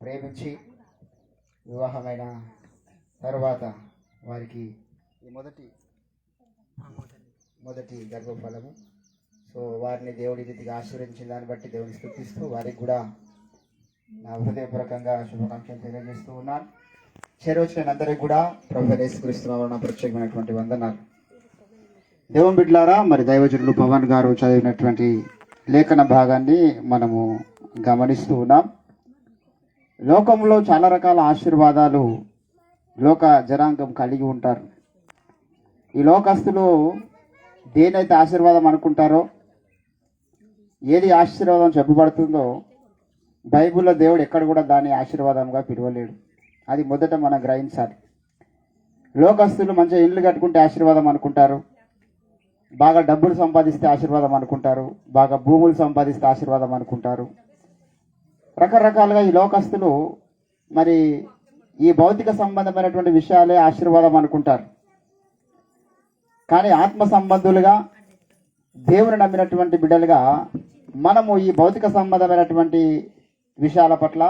ప్రేమించి వివాహమైన తర్వాత వారికి ఈ మొదటి గర్భఫలము. సో వారిని దేవుడి రీతిగా ఆశీర్వదించిన దాన్ని బట్టి దేవుని స్తుతిస్తూ వారికి కూడా నా హృదయపూర్వకంగా శుభాకాంక్షలు తెలియజేస్తూ ఉన్నాను. చేరవచ్చిన అందరికీ కూడా ప్రభువైన యేసుక్రీస్తు నామమున ప్రత్యేకమైనటువంటి వందనాలు. దేవుని బిడ్డలారా, మరి దైవజనులు పవన్ గారు చదివినటువంటి లేఖన భాగాన్ని మనము గమనిస్తూ ఉన్నాం. లోకంలో చాలా రకాల ఆశీర్వాదాలు లోక జనాంగం కలిగి ఉంటారు. ఈ లోకస్తులు దేనైతే ఆశీర్వాదం అనుకుంటారో, ఏది ఆశీర్వాదం చెప్పబడుతుందో బైబిల్లో దేవుడు ఎక్కడ కూడా దాన్ని ఆశీర్వాదంగా పిలవలేడు. అది మొదట మనం గ్రహించాలి. లోకస్తులు మంచిగా ఇల్లు కట్టుకుంటే ఆశీర్వాదం అనుకుంటారు, బాగా డబ్బులు సంపాదిస్తే ఆశీర్వాదం అనుకుంటారు, బాగా భూములు సంపాదిస్తే ఆశీర్వాదం అనుకుంటారు. రకరకాలుగా ఈ లోకస్తులు మరి ఈ భౌతిక సంబంధమైనటువంటి విషయాలే ఆశీర్వాదం అనుకుంటారు. కానీ ఆత్మ సంబంధులుగా దేవుని నమ్మినటువంటి బిడ్డలుగా మనము ఈ భౌతిక సంబంధమైనటువంటి విషయాల పట్ల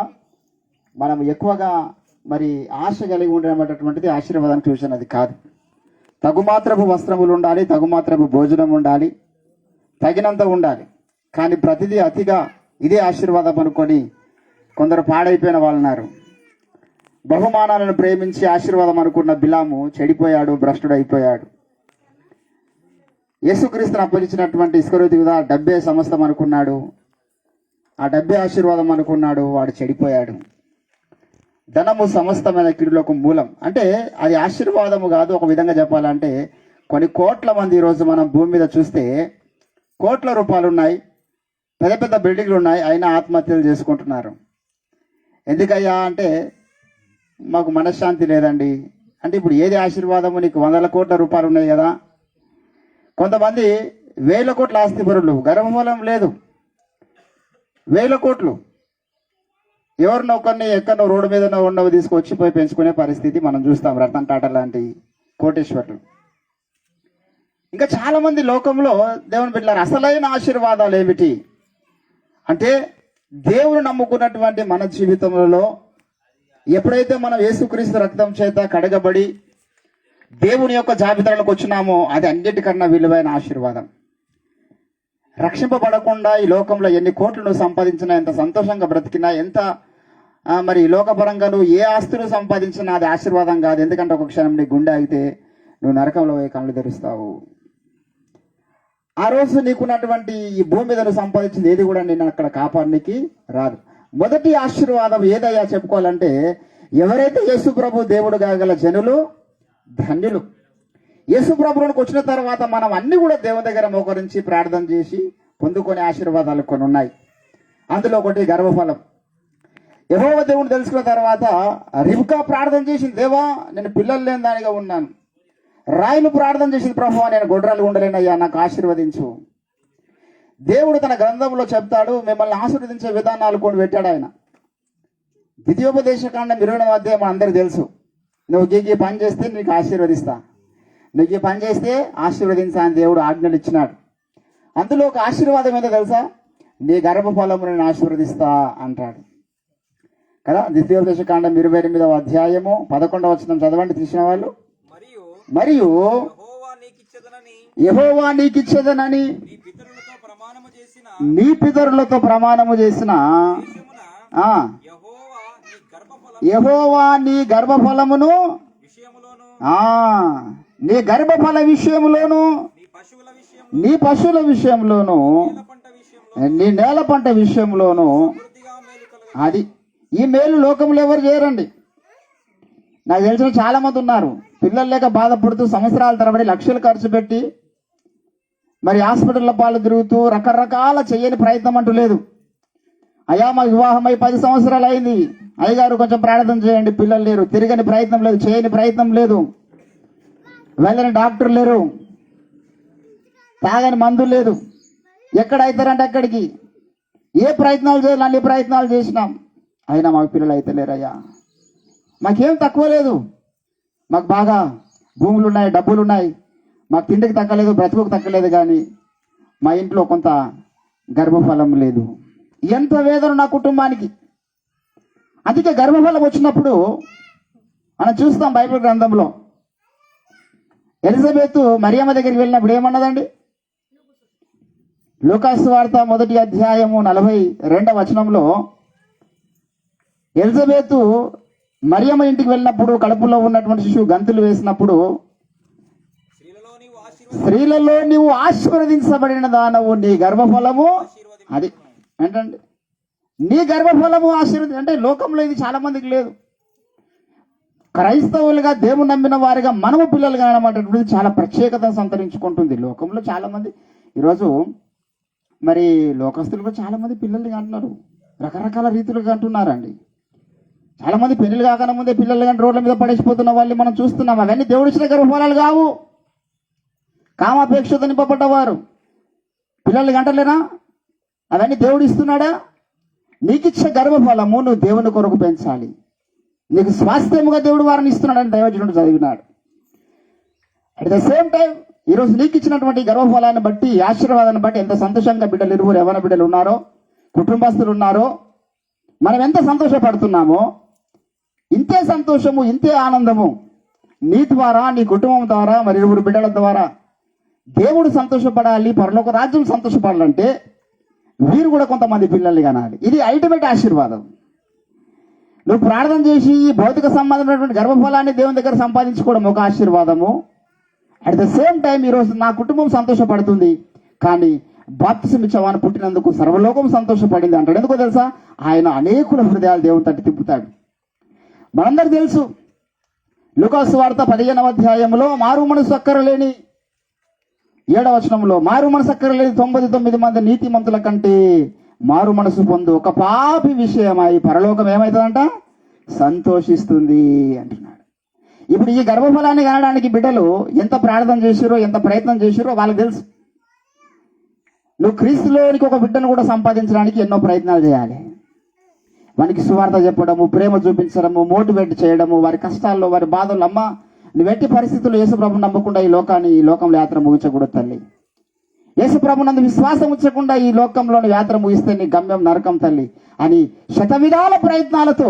మనము ఎక్కువగా మరి ఆశ కలిగి ఉండేటటువంటిది ఆశీర్వాదానికి సూచన అది కాదు. తగుమాత్రపు వస్త్రములు ఉండాలి, తగుమాత్రపు భోజనం ఉండాలి, తగినంత ఉండాలి. కానీ ప్రతిదీ అతిగా ఇదే ఆశీర్వాదం అనుకొని కొందరు పాడైపోయిన వాళ్ళు ఉన్నారు. బహుమానాలను ప్రేమించి ఆశీర్వాదం అనుకున్న బిలాము చెడిపోయాడు, భ్రష్టుడు అయిపోయాడు. యేసుక్రీస్తును అప్పగించినటువంటి ఇస్కరియోతు యూదా డబ్బే సమస్తం అనుకున్నాడు, ఆ డబ్బే ఆశీర్వాదం అనుకున్నాడు, వాడు చెడిపోయాడు. ధనము సమస్తమైన కీడులకు మూలం అంటే అది ఆశీర్వాదము కాదు. ఒక విధంగా చెప్పాలంటే కొన్ని కోట్ల మంది ఈరోజు మనం భూమి మీద చూస్తే కోట్ల రూపాయలు ఉన్నాయి, పెద్ద పెద్ద బిల్డింగ్లు ఉన్నాయి, అయినా ఆత్మహత్యలు చేసుకుంటున్నారు. ఎందుకయ్యా అంటే మాకు మనశ్శాంతి లేదండి అంటే ఇప్పుడు ఏది ఆశీర్వాదము? నీకు 100 కోట్ల రూపాయలు ఉన్నాయి కదా. కొంతమంది 1000 కోట్ల ఆస్తిపరులు, గర్భఫలం లేదు, 1000 కోట్లు. ఎవరినో ఒకరిని ఎక్కడో రోడ్డు మీద ఉన్నవి తీసుకొచ్చి పోయి పెంచుకునే పరిస్థితి మనం చూస్తాం. రతన్ టాటా లాంటి కోటేశ్వర్లు, ఇంకా చాలా మంది లోకంలో దేవుని బిడ్డలారా, అసలైన ఆశీర్వాదాలు ఏమిటి అంటే దేవుని నమ్ముకున్నటువంటి మన జీవితంలో ఎప్పుడైతే మనం యేసుక్రీస్తు రక్తం చేత కడగబడి దేవుని యొక్క జాబితాలకు వచ్చినామో అది అన్నిటికన్నా విలువైన ఆశీర్వాదం. రక్షింపబడకుండా ఈ లోకంలో ఎన్ని కోట్లు నువ్వు సంపాదించినా, ఎంత సంతోషంగా బ్రతికినా, ఎంత మరి లోకపరంగా నువ్వు ఏ ఆస్తులు సంపాదించినా అది ఆశీర్వాదం కాదు. ఎందుకంటే ఒక క్షణం నీ గుండె అయితే నువ్వు నరకంలో పోయి కళ్ళు తెరుస్తావు. ఆ రోజు నీకున్నటువంటి ఈ భూమి మీద నువ్వు సంపాదించింది ఏది కూడా నేను అక్కడ కాపాడడానికి రాదు. మొదటి ఆశీర్వాదం ఏదయ్యా చెప్పుకోవాలంటే, ఎవరైతే యేసు ప్రభు దేవుడు కాగల జనులు ధన్యులు. యేసు ప్రభువునికి వచ్చిన తర్వాత మనం అన్ని కూడా దేవుని దగ్గర మోకరించి ప్రార్థన చేసి పొందుకునే ఆశీర్వాదాలు కొన్ని ఉన్నాయి. అందులో ఒకటి గర్భఫలం. యెహోవా దేవుని తెలుసుకున్న తర్వాత రిబ్కా ప్రార్థన చేసింది, దేవా నేను పిల్లలు లేని దానిగా ఉన్నాను. రాయలు ప్రార్థన చేసింది, ప్రభువా నేను గొడ్రాలు ఉండలేనయ్యా, నాకు ఆశీర్వదించు. దేవుడు తన గ్రంథంలో చెప్తాడు, మిమ్మల్ని ఆశీర్వదించే విధానాలు కొన్ని పెట్టాడు ఆయన. ద్వితీయోపదేశకాండం 20వ అధ్యాయం అందరికీ తెలుసు. నువ్వు గీ పని చేస్తే నీకు ఆశీర్వదిస్తా, నువ్వు ఈ పని చేస్తే ఆశీర్వదించా అని దేవుడు ఆజ్ఞలు ఇచ్చినాడు. అందులో ఒక ఆశీర్వాదం ఏంటో తెలుసా? నీ గర్భఫలము నేను ఆశీర్వదిస్తా అంటాడు కదా. ద్వితీయోపదేశకాండం 28వ అధ్యాయము 11వ వచనం చదవండి తీసిన వాళ్ళు. మరియు యెహోవా నీకిచ్చేదనని నీ పితరులతో ప్రమాణము చేసిన యెహోవా నీ గర్భఫలమును నీ గర్భఫల విషయములోను, నీ పశువుల విషయంలోను, నీ నేల పంట విషయంలోను అది ఈ మేలు లోకంలో ఎవరు చేయరండి. నాకు తెలిసిన చాలా మంది ఉన్నారు, పిల్లలు లేక బాధపడుతూ సంవత్సరాల తరబడి లక్షలు ఖర్చు పెట్టి మరి హాస్పిటల్లో పాలు తిరుగుతూ రకరకాల చేయని ప్రయత్నం అంటూ లేదు. అయ్యా మా వివాహమై 10 సంవత్సరాలు అయింది, అయ్యగారు కొంచెం ప్రార్థన చేయండి, పిల్లలు లేరు. తిరగని ప్రయత్నం లేదు, చేయని ప్రయత్నం లేదు, వెళ్ళని డాక్టర్ లేరు, తాగని మందు లేదు. ఎక్కడైతారంటే అక్కడికి ఏ ప్రయత్నాలు చేయాలి, అన్ని ప్రయత్నాలు చేసినాం, అయినా మాకు పిల్లలు అయితే లేరయ్యా. మాకేం తక్కువ లేదు, మాకు బాగా భూములు ఉన్నాయి, డబ్బులు ఉన్నాయి, మాకు తిండికి తక్కలేదు, బ్రతుకుకు తక్కలేదు, కానీ మా ఇంట్లో కొంత గర్భఫలం లేదు. ఎంత వేదన నా కుటుంబానికి. అందుకే గర్భఫలం వచ్చినప్పుడు మనం చూస్తాం బైబిల్ గ్రంథంలో ఎలిజబెత్ మరియమ్మ దగ్గరికి వెళ్ళినప్పుడు ఏమన్నదండి? లూకాసు వార్త 1వ అధ్యాయము 42వ వచనంలో ఎలిజబెత్ మరియమ్మ ఇంటికి వెళ్ళినప్పుడు కడుపులో ఉన్నటువంటి శిశువు గంతులు వేసినప్పుడు, స్త్రీలలో నీవు ఆశీర్వదించబడిన దానవు, నీ గర్భఫలము అది ఏంటండి, నీ గర్భఫలము ఆశీర్వది. అంటే లోకంలో ఇది చాలా మందికి లేదు. క్రైస్తవులుగా దేవుని నమ్మిన వారిగా మనము పిల్లలు కానటువంటిది చాలా ప్రత్యేకతను సంతరించుకుంటుంది. లోకంలో చాలా మంది ఈరోజు మరి లోకస్తులు కూడా చాలా మంది పిల్లల్ని అంటున్నారు, రకరకాల రీతులుగా అంటున్నారండి. చాలా మంది పెళ్లిళ్ళు కాకన ముందే పిల్లలు కానీ రోడ్ల మీద పడేసిపోతున్న వాళ్ళని మనం చూస్తున్నాం. అవన్నీ దేవుడిచ్చిన గర్భఫలాలు కావు. కామాపేక్షతో నింపబడ్డవారు పిల్లలు గంటలేనా? అవన్నీ దేవుడు ఇస్తున్నాడా? నీకిచ్చే గర్భఫలము నువ్వు దేవుని కొరకు పెంచాలి. నీకు స్వాస్థ్యముగా దేవుడు వారిని ఇస్తున్నాడని దైవజనుడు చదివినాడు. అట్ ద సేమ్ టైం ఈరోజు నీకు ఇచ్చినటువంటి గర్భఫలాన్ని బట్టి, ఆశీర్వాదాన్ని బట్టి ఎంత సంతోషంగా బిడ్డలు, ఇరువురు యవ్వన బిడ్డలు ఉన్నారో, కుటుంబస్తులు ఉన్నారో, మనం ఎంత సంతోషపడుతున్నామో, ఇంతే సంతోషము, ఇంతే ఆనందము నీ ద్వారా, నీ కుటుంబం ద్వారా, మరి ఇరువురు బిడ్డల ద్వారా దేవుడు సంతోషపడాలి, పరలోక రాజ్యం సంతోషపడాలంటే వీరు కూడా కొంతమంది పిల్లల్ని కనాలి. ఇది అల్టిమేట్ ఆశీర్వాదం. నువ్వు ప్రార్థన చేసి ఈ భౌతిక సంబంధమైనటువంటి గర్భఫలాన్ని దేవుని దగ్గర సంపాదించుకోవడం ఒక ఆశీర్వాదము. అట్ ద సేమ్ టైం ఈరోజు నా కుటుంబం సంతోషపడుతుంది, కానీ బాప్తిసం ఇచ్చేవాను పుట్టినందుకు సర్వలోకం సంతోషపడింది అంటాడు. ఎందుకో తెలుసా? ఆయన అనేకుల హృదయాలు దేవుని తట్టి తిప్పుతాడు. మనందరికి తెలుసు లూకాసు వార్త 15వ అధ్యాయంలో మారు మనసు అక్కరలేని 7వ వచనంలో మారు మనసు అక్కరలేని 99 మంది నీతిమంతుల కంటే మారు మనసు పొందు ఒక పాపి విషయమై పరలోకం ఏమవుతుందంట? సంతోషిస్తుంది అంటున్నాడు. ఇప్పుడు ఈ గర్భఫలాన్ని కనడానికి బిడ్డలు ఎంత ప్రార్థన చేసిరో, ఎంత ప్రయత్నం చేసిరో వాళ్ళకి తెలుసు. నువ్వు క్రీస్తులోనికి ఒక బిడ్డను కూడా సంపాదించడానికి ఎన్నో ప్రయత్నాలు చేయాలి. వానికి సువార్త చెప్పడము, ప్రేమ చూపించడము, మోటివేట్ చేయడము, వారి కష్టాల్లో, వారి బాధల్లో, అమ్మ నువ్వు ఎట్టి పరిస్థితుల్లో యేసుప్రభుని నమ్మకుండా ఈ లోకంలో యాత్ర ముగించకూడదు తల్లి. యేసుప్రభు నందు విశ్వాసం ఉంచకుండా ఈ లోకంలోని యాత్ర ముగిస్తే నీ గమ్యం నరకం తల్లి అని శతవిధాల ప్రయత్నాలతో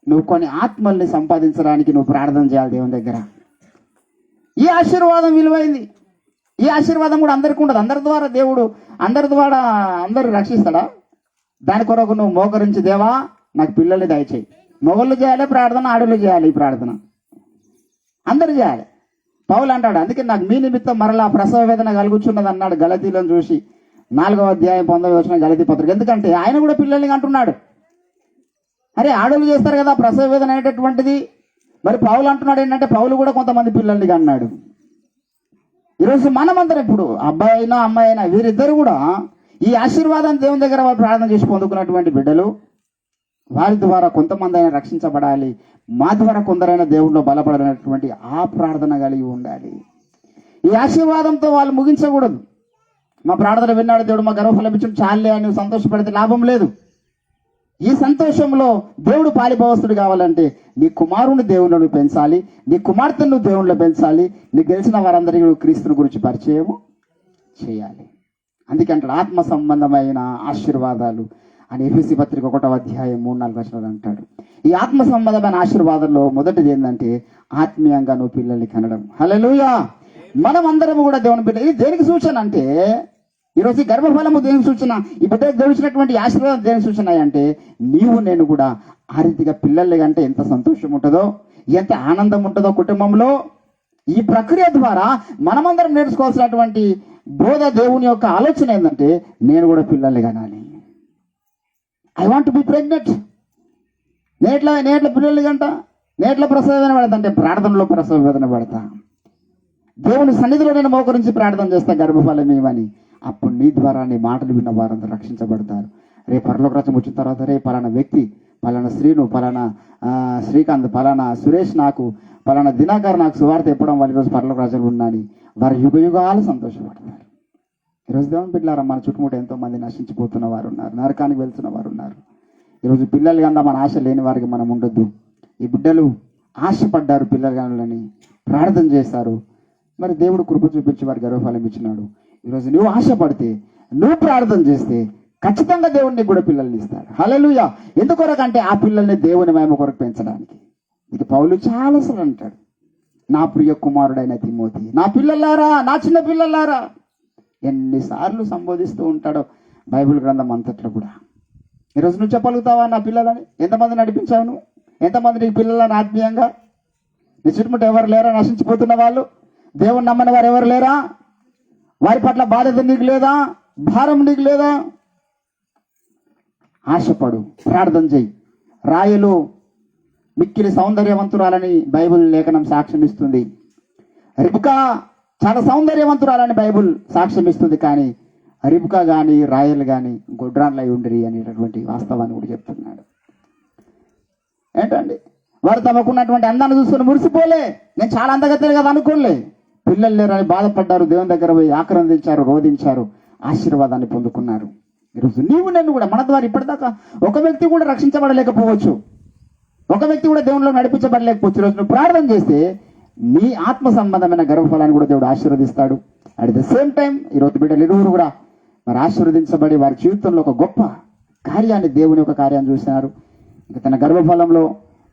నువ్వు కొన్ని ఆత్మల్ని సంపాదించడానికి నువ్వు ప్రార్థన చేయాలి దేవుని దగ్గర. ఈ ఆశీర్వాదం విలువైంది. ఈ ఆశీర్వాదం కూడా అందరికీ ఉండదు. అందరి ద్వారా అందరూ రక్షిస్తాడా? దాని కొరకు నువ్వు మోకరించి, దేవా నాకు పిల్లల్ని దయచేయి. మొగళ్ళు చేయాలి ప్రార్థన, ఆడళ్ళు చేయాలి ఈ ప్రార్థన, అందరూ చేయాలి. పౌలు అంటాడు, అందుకే నాకు మీ నిమిత్తం మరలా ప్రసవ వేదన కలుగుచున్నది అన్నాడు గలతీలను చూసి 4వ అధ్యాయం 19వ వచనం గలతీ పత్రిక. ఎందుకంటే ఆయన కూడా పిల్లల్ని అంటున్నాడు. అరే ఆడోళ్ళు చేస్తారు కదా ప్రసవ వేదన అనేటటువంటిది. మరి పౌలు అంటున్నాడు ఏంటంటే పౌలు కూడా కొంతమంది పిల్లల్ని అన్నాడు. ఈరోజు మనమందరం ఇప్పుడు అబ్బాయి అయినా అమ్మాయి అయినా వీరిద్దరు కూడా ఈ ఆశీర్వాదం దేవుని దగ్గర వాళ్ళు ప్రార్థన చేసి పొందుకున్నటువంటి బిడ్డలు. వారి ద్వారా కొంతమంది అయినా రక్షించబడాలి, మా ద్వారా కొందరైనా దేవుడిలో బలపడనటువంటి ఆ ప్రార్థన కలిగి ఉండాలి. ఈ ఆశీర్వాదంతో వాళ్ళు ముగించకూడదు. మా ప్రార్థన విన్నాడు దేవుడు, మా గర్వఫలం ఇచ్చిన చాలే అని సంతోషపడితే లాభం లేదు. ఈ సంతోషంలో దేవుడు పాలిభవస్తుడు కావాలంటే నీ కుమారుని దేవుళ్ళు పెంచాలి, నీ కుమార్తెను దేవుళ్ళు పెంచాలి, నీకు గెలిచిన వారందరికీ క్రీస్తుని గురించి పరిచయం చేయాలి. అందుకే అంటాడు ఆత్మ సంబంధమైన ఆశీర్వాదాలు అని ఎఫెసీ పత్రిక 1వ అధ్యాయం 3-4 వచనాలు అంటాడు. ఈ ఆత్మ సంబంధమైన ఆశీర్వాదంలో మొదటిది ఏంటంటే ఆత్మీయంగా నువ్వు పిల్లల్ని కనడం. హల్లెలూయా. మనం అందరము కూడా దేవుని బిడ్డ. ఇది దేనికి సూచన అంటే ఈరోజు ఈ గర్భఫలము దేనికి సూచన, ఈ బిడ్డకు దేవుడిచ్చినటువంటి ఆశీర్వాదం దేనికి సూచన అంటే నీవు నేను కూడా ఆ రీతిగా పిల్లల్ని కంటే ఎంత సంతోషం ఉంటుందో, ఎంత ఆనందం ఉంటుందో కుటుంబంలో. ఈ ప్రక్రియ ద్వారా మనమందరం నేర్చుకోవాల్సినటువంటి బోధ, దేవుని యొక్క ఆలోచన ఏంటంటే నేను కూడా పిల్లల్ని కనాలి. I want be pregnant. నేట్ల పిల్లలు కంట, నేట్ల ప్రసవ వేదన పడతా అంటే ప్రార్థనలో ప్రసవ వేదన పడతా. దేవుని సన్నిధిలో నేను మోకరించి ప్రార్థన చేస్తా గర్భఫలం ఏమని. అప్పుడు నీ ద్వారా నీ మాటలు విన్న వారందరూ రక్షించబడతారు. రేపు పరలోక రాజ్యం వచ్చిన తర్వాత రే పలానా వ్యక్తి, పలానా శ్రీను, పలానా శ్రీకాంత్, పలానా సురేష్, నాకు పలానా దినాకర్ నాకు సువార్త చెప్పడం వాళ్ళు ఈరోజు పరలోక రాజ్యంలో ఉన్నాని వారు యుగాలు సంతోషపడతారు. ఈరోజు దేవుని బిడ్డలారా మన చుట్టుముట్టు ఎంతో మంది నశించిపోతున్న వారు ఉన్నారు, నరకానికి వెళ్తున్న వారు ఉన్నారు. ఈరోజు పిల్లలు కన్నా మన ఆశ లేని వారికి మనం ఉండొద్దు. ఈ బిడ్డలు ఆశపడ్డారు పిల్లలు కావాలని ప్రార్థన చేస్తారు, మరి దేవుడు కృప చూపించి వారి గర్వఫలం ఇచ్చినాడు. ఈరోజు నువ్వు ఆశపడితే, నువ్వు ప్రార్థన చేస్తే ఖచ్చితంగా దేవుడిని కూడా పిల్లల్ని ఇస్తాడు. హల్లెలూయా. ఎందుకొరకంటే ఆ పిల్లల్ని దేవుని మహిమ కొరకు పెంచడానికి. ఇది పౌలు చాలాసార్లు అంటాడు, నా ప్రియ కుమారుడైన తిమోతి, నా పిల్లలారా, నా చిన్న పిల్లలారా, ఎన్నిసార్లు సంబోధిస్తూ ఉంటాడో బైబిల్ గ్రంథం అంతట్లో కూడా. ఈరోజు నువ్వు చెప్పగలుగుతావా నా పిల్లలని? ఎంతమంది నడిపించావు నువ్వు? ఎంతమంది నీకు పిల్లలని ఆత్మీయంగా? నీ చుట్టుముట్టు ఎవరు లేరా నశించిపోతున్న వాళ్ళు? దేవుని నమ్మని వారు ఎవరు లేరా? వారి పట్ల బాధ్యత నీకు లేదా? భారం నీకు లేదా? ఆశపడు, ప్రార్థన చెయ్యి. రాయలు మిక్కిలి సౌందర్యవంతురాలని బైబిల్ లేఖనం సాక్ష్యం ఇస్తుంది. రిబ్కా చాలా సౌందర్యవంతురాలని బైబిల్ సాక్ష్యం ఇస్తుంది. కానీ రిబ్కా కానీ రాయలు కానీ గొడ్రాన్లై ఉండిరి అనేటటువంటి వాస్తవాన్ని కూడా చెప్తున్నాడు. ఏంటండి, వారు తమకున్నటువంటి అందాన్ని చూసుకుని మురిసిపోలే. నేను చాలా అందగత్తెలు కదా అనుకోలే. పిల్లలు లేరని బాధపడ్డారు, దేవుని దగ్గర పోయి ఆక్రందించారు, రోధించారు, ఆశీర్వాదాన్ని పొందుకున్నారు. ఈరోజు నీవు నేను కూడా మన ద్వారా ఇప్పటిదాకా ఒక వ్యక్తి కూడా రక్షించబడలేకపోవచ్చు, ఒక వ్యక్తి కూడా దేవునిలో నడిపించబడలేకపోవచ్చు. ఈరోజు నువ్వు ప్రార్థన చేస్తే నీ ఆత్మ సంబంధమైన గర్భఫలాన్ని కూడా దేవుడు ఆశీర్వదిస్తాడు. అట్ ద సేమ్ టైం ఈరోజు బిడ్డలు ఇరువురు కూడా మరి ఆశీర్వదించబడి వారి జీవితంలో ఒక గొప్ప కార్యాన్ని, దేవుని యొక్క కార్యాన్ని చూసినారు. ఇంకా తన గర్భఫలంలో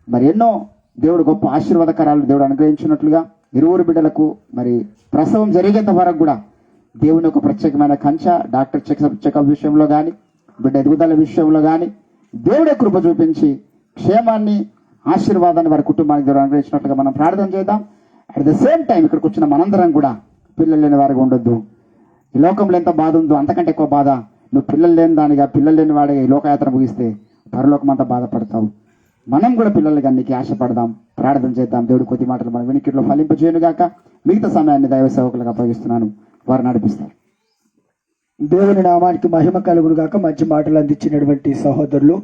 మరి ఎన్నో దేవుడు గొప్ప ఆశీర్వాదకరాలు దేవుడు అనుగ్రహించినట్లుగా ఇరువురు బిడ్డలకు మరి ప్రసవం జరిగేంత వరకు కూడా దేవుని ఒక ప్రత్యేకమైన కంచె, డాక్టర్ చెకప్ విషయంలో కానీ, బిడ్డ ఎదుగుదల విషయంలో కానీ దేవుడే కృప చూపించి క్షేమాన్ని, ఆశీర్వాదాన్ని వారి కుటుంబానికి దేవుడు అనుగ్రహించినట్లుగా మనం ప్రార్థన చేద్దాం. అట్ ద సేమ్ టైం ఇక్కడికి వచ్చిన మనందరం కూడా పిల్లలు లేని వారిగా ఉండొద్దు. ఈ లోకంలో ఎంత బాధ ఉందో అంతకంటే ఎక్కువ బాధ నువ్వు పిల్లలు లేని దానిగా, పిల్లలు లేని వాడిగా ఈ లోకయాత్ర ముగిస్తే పరలోకం అంతా బాధపడతావు. మనం కూడా పిల్లలకి అన్నికి ఆశపడదాం, ప్రార్థన చేద్దాం. దేవుడు కొద్ది మాటలు మన వినికిడిలో ఫలింపజేయను గాక. మిగతా సమయాన్ని దైవ సేవకులకు అప్పగిస్తున్నాను, వారు నడిపిస్తారు. దేవుని నామానికి మహిమ కలుగును గాక. మంచి మాటలు అందించినటువంటి సహోదరులు